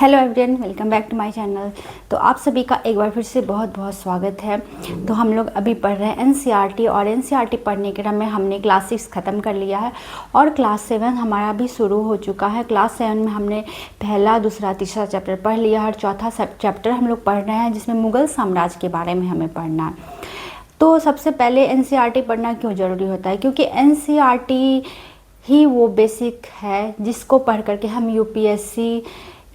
Hello everyone, welcome back to my channel. तो आप सभी का एक बार फिर से बहुत बहुत स्वागत है। तो हम लोग अभी पढ़ रहे हैं एनसीईआरटी और एनसीईआरटी पढ़ने के क्रम में हमने क्लास 6 ख़त्म कर लिया है और क्लास 7 हमारा भी शुरू हो चुका है। क्लास 7 में हमने पहला, दूसरा, तीसरा चैप्टर पढ़ लिया और चौथा चैप्टर हम लोग पढ़ रहे हैं जिसमें मुग़ल साम्राज्य के बारे में हमें पढ़ना है। तो सबसे पहले एनसीईआरटी पढ़ना क्यों ज़रूरी होता है? क्योंकि एनसीईआरटी ही वो बेसिक है जिसको पढ़ करके हम यूपीएससी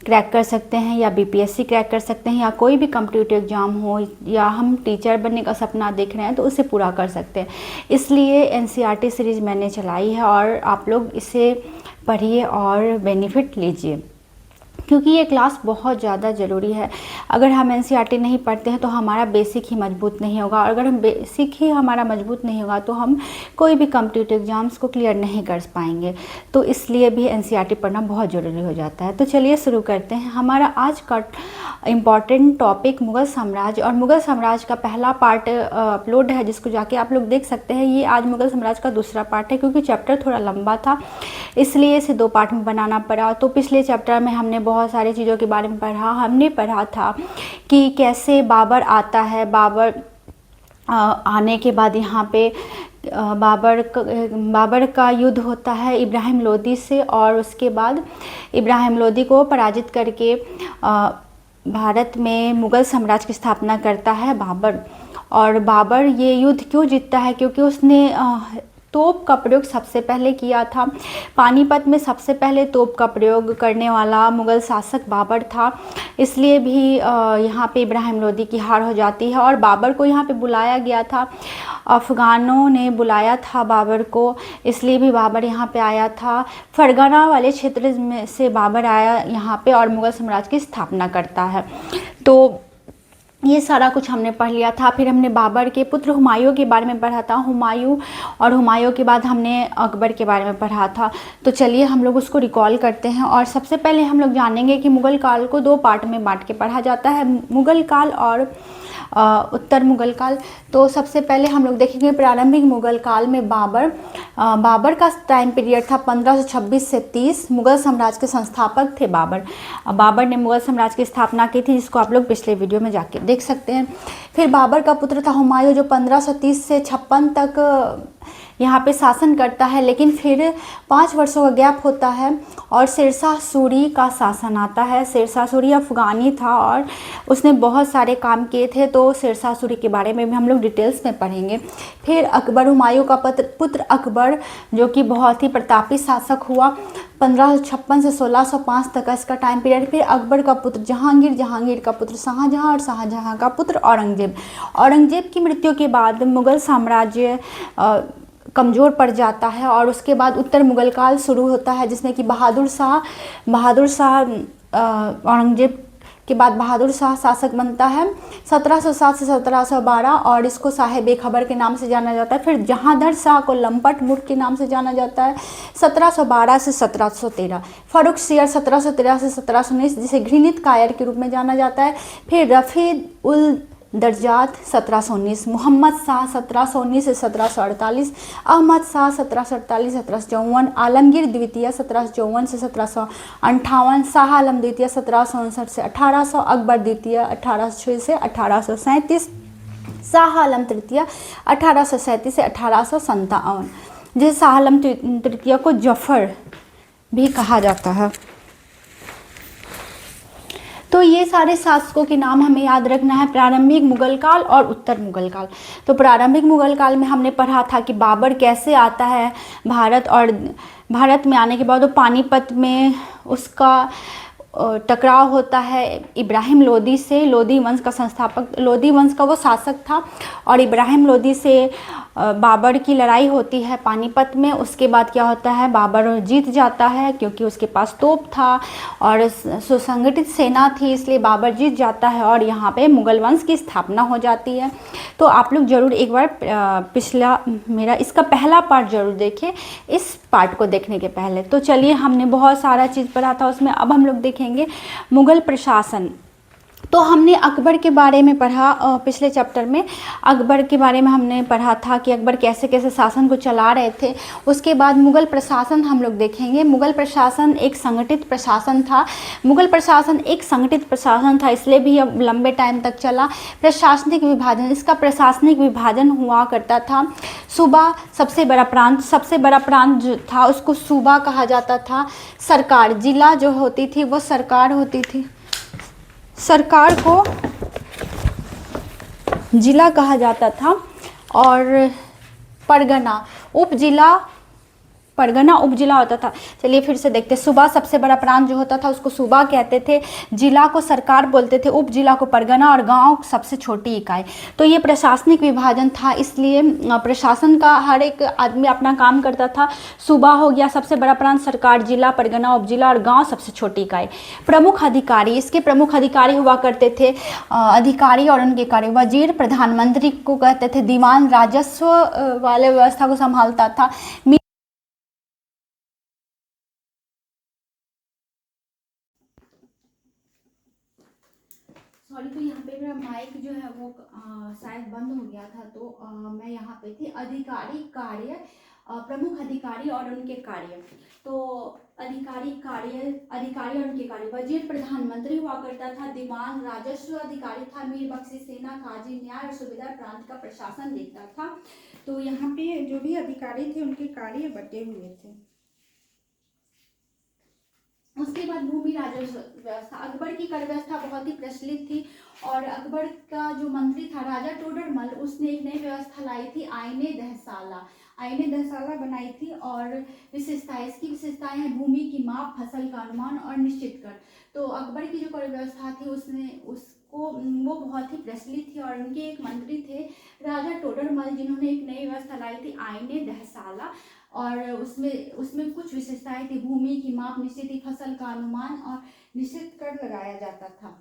क्रैक कर सकते हैं या बीपीएससी क्रैक कर सकते हैं या कोई भी कॉम्पिटिटिव एग्ज़ाम हो या हम टीचर बनने का सपना देख रहे हैं तो उसे पूरा कर सकते हैं। इसलिए एनसीईआरटी सीरीज़ मैंने चलाई है और आप लोग इसे पढ़िए और बेनिफिट लीजिए, क्योंकि ये क्लास बहुत ज़्यादा ज़रूरी है। अगर हम एनसीईआरटी नहीं पढ़ते हैं तो हमारा बेसिक ही मजबूत नहीं होगा और अगर हम बेसिक ही हमारा मजबूत नहीं होगा तो हम कोई भी कॉम्पिटिटिव एग्ज़ाम्स को क्लियर नहीं कर पाएंगे। तो इसलिए भी एनसीईआरटी पढ़ना बहुत ज़रूरी हो जाता है। तो चलिए शुरू करते हैं। हमारा आज का इम्पॉर्टेंट टॉपिक मुग़ल साम्राज्य और मुग़ल साम्राज्य का पहला पार्ट अपलोड है जिसको जाके आप लोग देख सकते हैं। ये आज मुग़ल साम्राज्य का दूसरा पार्ट है क्योंकि चैप्टर थोड़ा लंबा था, इसलिए इसे 2 पार्ट में बनाना पड़ा। तो पिछले चैप्टर में हमने बहुत सारी चीज़ों के बारे में पढ़ा। हमने पढ़ा था कि कैसे बाबर आता है, बाबर आने के बाद यहाँ पे बाबर का युद्ध होता है इब्राहिम लोदी से और उसके बाद इब्राहिम लोदी को पराजित करके भारत में मुग़ल साम्राज्य की स्थापना करता है बाबर। और बाबर ये युद्ध क्यों जीतता है? क्योंकि उसने तोप का प्रयोग सबसे पहले किया था। पानीपत में सबसे पहले तोप का प्रयोग करने वाला मुग़ल शासक बाबर था, इसलिए भी यहाँ पे इब्राहिम लोदी की हार हो जाती है और बाबर को यहाँ पे बुलाया गया था। अफ़गानों ने बुलाया था बाबर को, इसलिए भी बाबर यहाँ पे आया था। फरगना वाले क्षेत्र में से बाबर आया यहाँ पे और मुग़ल साम्राज्य की स्थापना करता है। तो ये सारा कुछ हमने पढ़ लिया था। फिर हमने बाबर के पुत्र हुमायूं के बारे में पढ़ा था। हुमायूं और हुमायूं के बाद हमने अकबर के बारे में पढ़ा था। तो चलिए हम लोग उसको रिकॉल करते हैं और सबसे पहले हम लोग जानेंगे कि मुग़ल काल को 2 पार्ट में बांट के पढ़ा जाता है, मुग़ल काल और उत्तर मुग़ल काल। तो सबसे पहले हम लोग देखेंगे प्रारंभिक मुग़ल काल में बाबर का टाइम पीरियड था 1526 से 30। मुग़ल साम्राज्य के संस्थापक थे बाबर। बाबर ने मुग़ल साम्राज्य की स्थापना की थी जिसको आप लोग पिछले वीडियो में जाके देख सकते हैं। फिर बाबर का पुत्र था हुमायूं जो 1530 से 56 तक यहाँ पे शासन करता है, लेकिन फिर 5 वर्षों का गैप होता है और शेरशाह सूरी का शासन आता है। शेरशाह सूरी अफ़गानी था और उसने बहुत सारे काम किए थे, तो शेरशाह सूरी के बारे में भी हम लोग डिटेल्स में पढ़ेंगे। फिर अकबर, हुमायूं का पुत्र अकबर जो कि बहुत ही प्रतापी शासक हुआ, 1556 से 1605 तक इसका टाइम पीरियड। फिर अकबर का पुत्र जहांगीर, जहांगीर का पुत्र शाहजहां और शाहजहां का पुत्र औरंगजेब की मृत्यु के बाद मुग़ल साम्राज्य कमज़ोर पड़ जाता है और उसके बाद उत्तर मुग़ल काल शुरू होता है जिसमें कि बहादुर शाह औरंगजेब के बाद बहादुर शाह शासक बनता है 1707 से 1712 और इसको साहेब खबर के नाम से जाना जाता है। फिर जहांगीर शाह को लंपट मुल्क के नाम से जाना जाता है 1712 से 1713। फ़ारुख सियर 1713 से 1719 जिसे घृणित कायर के रूप में जाना जाता है। फिर रफ़ी उल दर्जात 1719, मोहम्मद शाह 1719 से 1748, अहमद शाह 1748 से 1754, आलमगीर द्वितीय 1754 से 1758, शाह आलम द्वितीय 1759 से 1800, अकबर द्वितीय 1806 से 1837, शाह आलम तृतीय 1837 से 1857। जिसे शाह आलम तृतीय को जफ़र भी कहा जाता है। तो ये सारे शासकों के नाम हमें याद रखना है, प्रारंभिक मुग़ल काल और उत्तर मुग़ल काल। तो प्रारंभिक मुग़ल काल में हमने पढ़ा था कि बाबर कैसे आता है भारत और भारत में आने के बाद वो पानीपत में उसका टकराव होता है इब्राहिम लोदी से। लोदी वंश का संस्थापक, लोदी वंश का वो शासक था और इब्राहिम लोदी से बाबर की लड़ाई होती है पानीपत में। उसके बाद क्या होता है, बाबर जीत जाता है क्योंकि उसके पास तोप था और सुसंगठित सेना थी, इसलिए बाबर जीत जाता है और यहाँ पे मुग़ल वंश की स्थापना हो जाती है। तो आप लोग ज़रूर एक बार पिछला मेरा इसका पहला पार्ट ज़रूर देखें इस पार्ट को देखने के पहले। तो चलिए हमने बहुत सारा चीज़ पढ़ा था उसमें, अब हम लोग देखेंगे मुग़ल प्रशासन। तो हमने अकबर के बारे में पढ़ा पिछले चैप्टर में। अकबर के बारे में हमने पढ़ा था कि अकबर कैसे कैसे शासन को चला रहे थे। उसके बाद मुग़ल प्रशासन हम लोग देखेंगे। मुग़ल प्रशासन एक संगठित प्रशासन था। मुग़ल प्रशासन एक संगठित प्रशासन था, इसलिए भी अब लंबे टाइम तक चला। प्रशासनिक विभाजन, इसका प्रशासनिक विभाजन हुआ करता था। सूबा सबसे बड़ा प्रांत जो था उसको सूबा कहा जाता था। सरकार, जिला जो होती थी वो सरकार होती थी, सरकार को जिला कहा जाता था। और परगना उपजिला होता था। चलिए फिर से देखते हैं। सूबा सबसे बड़ा प्रांत जो होता था उसको सूबा कहते थे, जिला को सरकार बोलते थे, उपजिला को परगना, और गांव सबसे छोटी इकाई। तो ये प्रशासनिक विभाजन था, इसलिए प्रशासन का हर एक आदमी अपना काम करता था। सूबा हो गया सबसे बड़ा प्रांत, सरकार, जिला, परगना, उपजिला और गाँव सबसे छोटी इकाई। प्रमुख अधिकारी, इसके प्रमुख अधिकारी हुआ करते थे अधिकारी और उनके कार्य। वजीर प्रधानमंत्री को कहते थे। दीवान राजस्व वाले व्यवस्था को संभालता था। सॉरी, तो यहाँ पे मेरा माइक जो है वो शायद बंद हो गया था, तो मैं यहाँ पे थी। अधिकारी, कार्य, प्रमुख अधिकारी और उनके कार्य। तो अधिकारी और उनके कार्य। वजीर प्रधानमंत्री हुआ करता था। दीवान राजस्व अधिकारी था। मीर बख्शी सेना, काजी, न्याय और सूबेदार प्रांत का प्रशासन देखता था। तो यहाँ पे जो भी अधिकारी थे उनके कार्य बटे हुए थे। उसके बाद भूमि राजस्व व्यवस्था। अकबर की कर व्यवस्था बहुत ही प्रचलित थी, और अकबर का जो मंत्री था राजा टोडरमल, उसने एक नई व्यवस्था लाई थी, आईने दहसाला बनाई थी। और इसकी विशेषताएं हैं भूमि की माप, फसल का अनुमान और निश्चित कर। तो अकबर की जो कर व्यवस्था थी वो बहुत ही प्रचलित थी, और उनके एक मंत्री थे राजा टोडरमल, जिन्होंने एक नई व्यवस्था लाई थी, आईने दहसाला। और उसमें कुछ विशेषताएं थी, भूमि की माप, निश्चित फसल का अनुमान और निश्चित कर लगाया जाता था।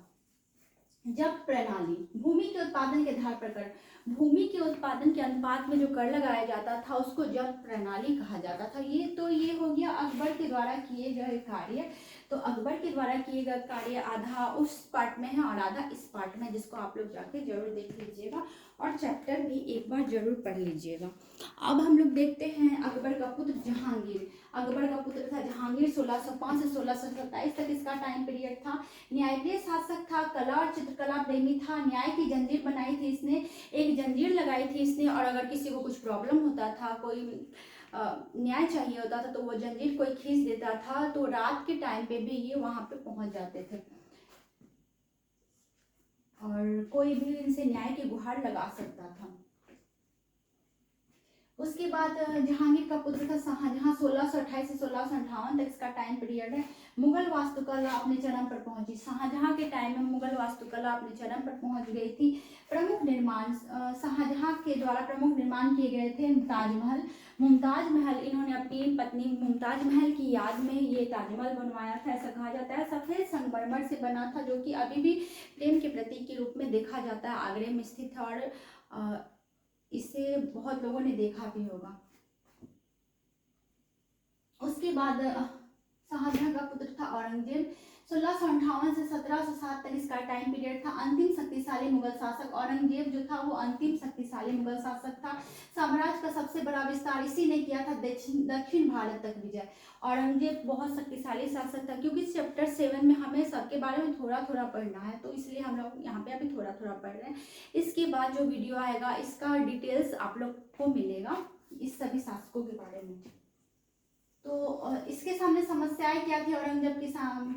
जब्त प्रणाली, भूमि के उत्पादन के आधार पर कर, भूमि के उत्पादन के अनुपात में जो कर लगाया जाता था उसको जब्त प्रणाली कहा जाता था। ये हो गया अकबर के द्वारा किए गए कार्य। तो अकबर के द्वारा किए गए कार्य आधा उस पार्ट में है और आधा इस पार्ट में, जिसको आप लोग जाके जरूर देख लीजिएगा और चैप्टर भी एक बार जरूर पढ़ लीजिएगा। अब हम लोग देखते हैं अकबर का पुत्र जहांगीर। अकबर का पुत्र था जहांगीर। 1605 से 1627 तक इसका टाइम पीरियड था। न्यायप्रिय शासक था, कला और चित्रकला प्रेमी था। न्याय की जंजीर बनाई थी इसने, एक जंजीर लगाई थी इसने, और अगर किसी को कुछ प्रॉब्लम होता था, कोई न्याय चाहिए होता था, तो वो जंजीर कोई खींच देता था, तो रात के टाइम पे भी ये वहां पे पहुंच जाते थे और कोई भी इनसे न्याय की गुहार लगा सकता था। उसके बाद जहांगीर का पुत्र था शाहजहां। 1628 से 1658 तक इसका टाइम पीरियड है। मुगल वास्तुकला अपने चरम पर पहुंची। शाहजहां के टाइम में मुगल वास्तुकला अपने चरम पर पहुंच गई थी। प्रमुख निर्माण, शाहजहां के द्वारा प्रमुख निर्माण किए गए थे ताजमहल। मुमताज महल, इन्होंने अपनी पत्नी मुमताज महल की याद में ये ताजमहल बनवाया था। ऐसा कहा जाता है सफेद संगमरमर से बना था, जो कि अभी भी प्रेम के प्रतीक के रूप में देखा जाता है। आगरे में स्थित है और इसे बहुत लोगों ने देखा भी होगा। उसके बाद शाहजहां का पुत्र था औरंगजेब। 1658 से 1707 तक इसका टाइम पीरियड था। अंतिम शक्तिशाली मुगल शासक औरंगजेब जो था वो अंतिम शक्तिशाली मुगल शासक था। साम्राज्य का सबसे बड़ा विस्तार इसी ने किया था, दक्षिण भारत तक विजय। औरंगजेब बहुत शक्तिशाली शासक था। क्योंकि चैप्टर 7 में हमें सबके बारे में थोड़ा थोड़ा पढ़ना है, तो इसलिए हम लोग यहाँ पे अभी थोड़ा थोड़ा पढ़ रहे हैं। इसके बाद जो वीडियो आएगा इसका डिटेल्स आप लोग को मिलेगा इस सभी शासकों के बारे में। तो इसके सामने समस्याएं क्या थी? औरंगजेब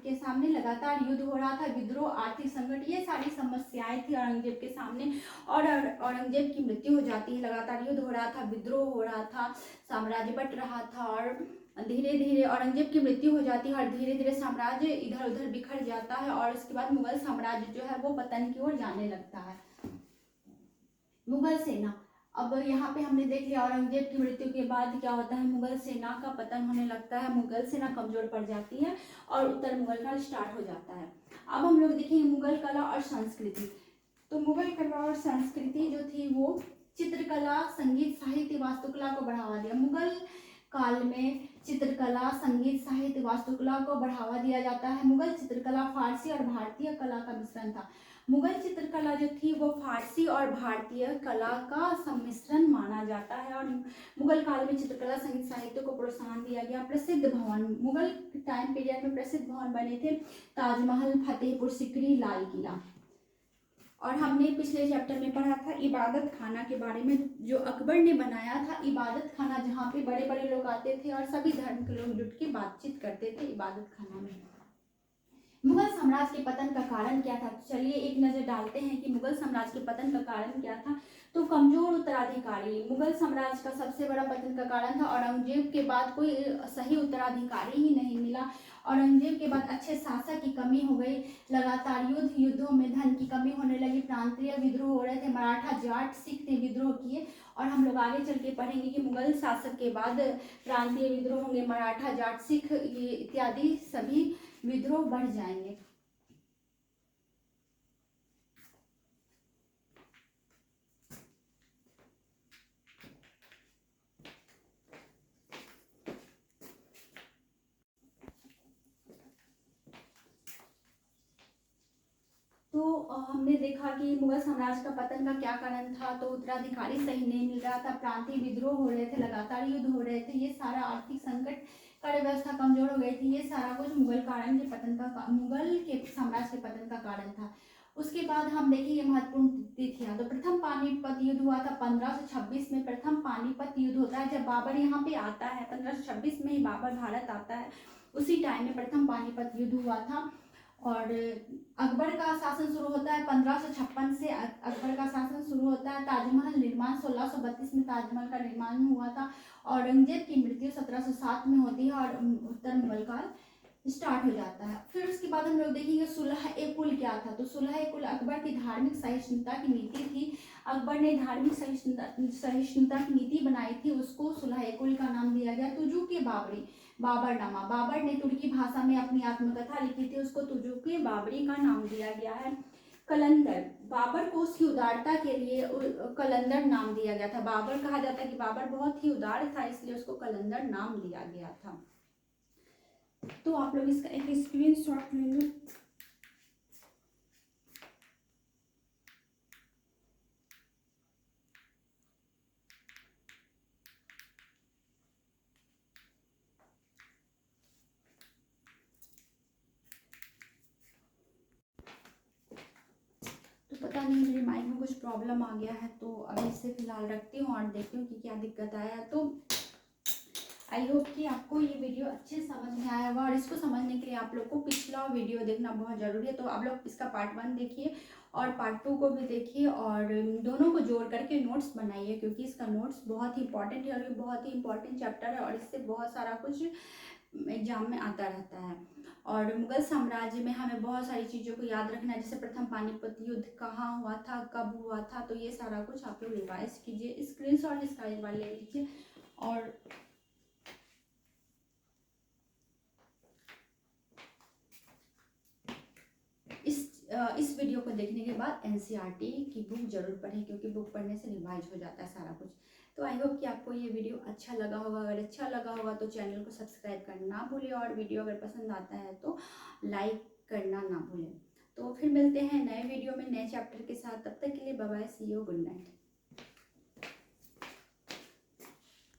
के सामने लगातार युद्ध हो रहा था, विद्रोह, आर्थिक संकट, ये सारी समस्याएं थी औरंगजेब के सामने। और औरंगजेब की मृत्यु हो जाती है। लगातार युद्ध हो रहा था, विद्रोह हो रहा था, साम्राज्य बट रहा था, और धीरे धीरे औरंगजेब की मृत्यु हो जाती है और धीरे धीरे साम्राज्य इधर उधर बिखर जाता है। और उसके बाद मुगल साम्राज्य जो है वो पतन की ओर जाने लगता है। मुगल सेना, अब यहाँ पे हमने देख लिया औरंगजेब की मृत्यु के बाद क्या होता है, मुगल सेना का पतन होने लगता है, मुगल सेना कमजोर पड़ जाती है और उत्तर मुगल काल स्टार्ट हो जाता है। अब हम लोग देखेंगे मुगल कला और संस्कृति। तो मुगल कला और संस्कृति जो थी वो चित्रकला, संगीत, साहित्य, वास्तुकला को बढ़ावा दिया। मुगल काल में चित्रकला, संगीत, साहित्य, वास्तुकला को बढ़ावा दिया जाता है। मुगल चित्रकला फारसी और भारतीय कला का मिश्रण था। मुगल चित्रकला जो थी वो फारसी और भारतीय कला का सम्मिश्रण माना जाता है और मुगल काल में चित्रकला संगीत साहित्य को प्रोत्साहन दिया गया। प्रसिद्ध भवन, मुगल टाइम पीरियड में प्रसिद्ध भवन बने थे ताजमहल, फतेहपुर सिकरी, लाल किला। और हमने पिछले चैप्टर में पढ़ा था इबादत खाना के बारे में, जो अकबर ने बनाया था इबादत खाना, जहाँ पे बड़े बड़े लोग आते थे और सभी धर्म के लोग जुट के बातचीत करते थे इबादत खाना में। मुगल साम्राज्य के पतन का कारण क्या था? तो चलिए एक नजर डालते हैं कि मुगल साम्राज्य के पतन का कारण क्या था। तो कमजोर उत्तराधिकारी, मुगल साम्राज्य का सबसे बड़ा पतन का कारण था औरंगजेब के बाद कोई सही उत्तराधिकारी ही नहीं मिला। औरंगजेब के बाद अच्छे शासक की कमी हो गई, लगातार युद्धों में धन की कमी होने लगी, प्रांतीय विद्रोह हो रहे थे, मराठा, जाट, सिख ने विद्रोह किए। और हम लोग आगे चल के पढ़ेंगे कि मुगल शासक के बाद प्रांतीय विद्रोह होंगे, मराठा, जाट, सिख ये इत्यादि सभी विद्रोह बढ़ जाएंगे। तो हमने देखा कि मुगल साम्राज्य का पतन का क्या कारण था। तो उत्तराधिकारी सही नहीं मिल रहा था, प्रांतीय विद्रोह हो रहे थे, लगातार युद्ध हो रहे थे, ये सारा आर्थिक संकट, कर व्यवस्था कमजोर हो गई थी, ये सारा कुछ मुगल मुगल के साम्राज्य के पतन का कारण था। उसके बाद हम देखेंगे महत्वपूर्ण तिथियां। तो प्रथम पानीपत युद्ध हुआ था 1526 में। प्रथम पानीपत युद्ध होता है जब बाबर यहाँ पे आता है, 1526 में ही बाबर भारत आता है, उसी टाइम में प्रथम पानीपत युद्ध हुआ था। और अकबर का शासन शुरू होता है 1556 से। अकबर का शासन शुरू होता है। ताजमहल निर्माण 1632 में ताजमहल का निर्माण हुआ था। औरंगजेब की मृत्यु 1707 में होती है और उत्तर मुगल काल स्टार्ट हो जाता है। फिर उसके बाद हम लोग देखेंगे सुलह ए कुल क्या था। तो सुलह ए कुल अकबर की धार्मिक सहिष्णुता की नीति थी। अकबर ने धार्मिक सहिष्णुता की नीति बनाई थी, उसको सुलह ए कुल का नाम दिया गया। तुजुक बाबरी, बाबरनामा, बाबर ने तुर्की भाषा में अपनी आत्मकथा लिखी थी, उसको तुजुक बाबरी का नाम दिया गया है। कलंदर, बाबर को उसकी उदारता के लिए कलंदर नाम दिया गया था। बाबर कहा जाता है कि बाबर बहुत ही उदार था, इसलिए उसको कलंदर नाम दिया गया था। तो आप लोग इसका एक स्क्रीनशॉट ले लो। तो पता नहीं मेरे माइक में कुछ प्रॉब्लम आ गया है, तो अभी इसे फिलहाल रखती हूँ और देखती हूँ कि क्या दिक्कत आया। तो आई होप कि आपको ये वीडियो अच्छे समझ में आया होगा और इसको समझने के लिए आप लोग को पिछला वीडियो देखना बहुत ज़रूरी है। तो आप लोग इसका पार्ट 1 देखिए और पार्ट 2 को भी देखिए और दोनों को जोड़ करके नोट्स बनाइए, क्योंकि इसका नोट्स बहुत ही इंपॉर्टेंट है और ये बहुत ही इंपॉर्टेंट चैप्टर है और इससे बहुत सारा कुछ एग्जाम में आता रहता है। और मुगल साम्राज्य में हमें बहुत सारी चीज़ों को याद रखना है, जैसे प्रथम पानीपत युद्ध कहाँ हुआ था, कब हुआ था, तो ये सारा कुछ आप लोग रिवाइज कीजिए, स्क्रीनशॉट इसका एक बार ले लीजिए। और इस वीडियो को देखने के बाद एनसीईआरटी की बुक जरूर पढ़ें, क्योंकि बुक पढ़ने से रिवाइज हो जाता है सारा कुछ। तो आई होप कि आपको ये वीडियो अच्छा लगा होगा। अगर अच्छा लगा होगा तो चैनल को सब्सक्राइब करना ना भूलें और वीडियो अगर पसंद आता है तो लाइक करना ना भूलें। तो फिर मिलते हैं नए वीडियो में नए चैप्टर के साथ। तब तक के लिए bye bye, see you, good night.